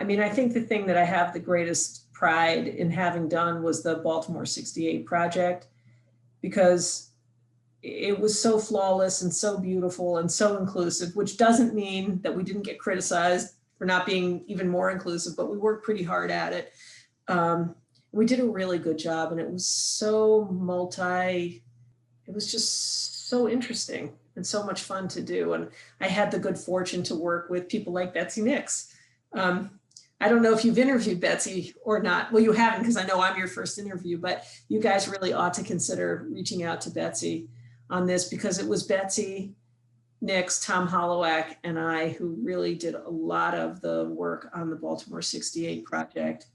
I mean, I think the thing that I have the greatest pride in having done was the Baltimore 68 project, because it was so flawless and so beautiful and so inclusive, which doesn't mean that we didn't get criticized for not being even more inclusive, but we worked pretty hard at it. We did a really good job, and it was so it was just so interesting and so much fun to do. And I had the good fortune to work with people like Betsy Nix. I don't know if you've interviewed Betsy or not. Well, you haven't, because I know I'm your first interview, but you guys really ought to consider reaching out to Betsy on this, because it was Betsy Nix, Tom Holowak, and I who really did a lot of the work on the Baltimore 68 project.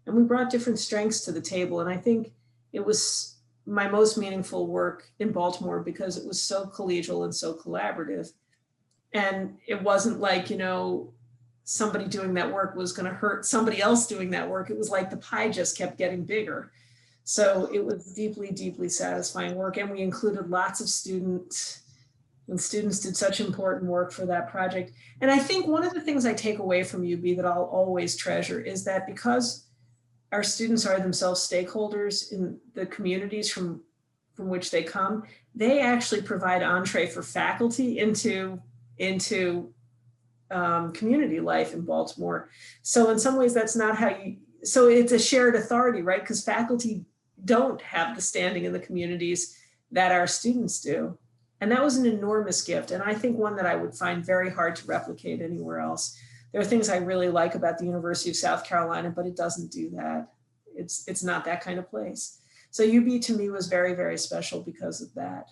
And we brought different strengths to the table. And I think it was my most meaningful work in Baltimore because it was so collegial and so collaborative. And it wasn't like, somebody doing that work was going to hurt somebody else doing that work. It was like the pie just kept getting bigger. So it was deeply, deeply satisfying work. And we included lots of students, and students did such important work for that project. And I think one of the things I take away from UB that I'll always treasure is that because our students are themselves stakeholders in the communities from which they come, they actually provide entree for faculty into community life in Baltimore. So in some ways, that's not how so it's a shared authority, right? Because faculty don't have the standing in the communities that our students do. And that was an enormous gift. And I think one that I would find very hard to replicate anywhere else. There are things I really like about the University of South Carolina, but it doesn't do that. It's not that kind of place. So UB to me was very, very special because of that.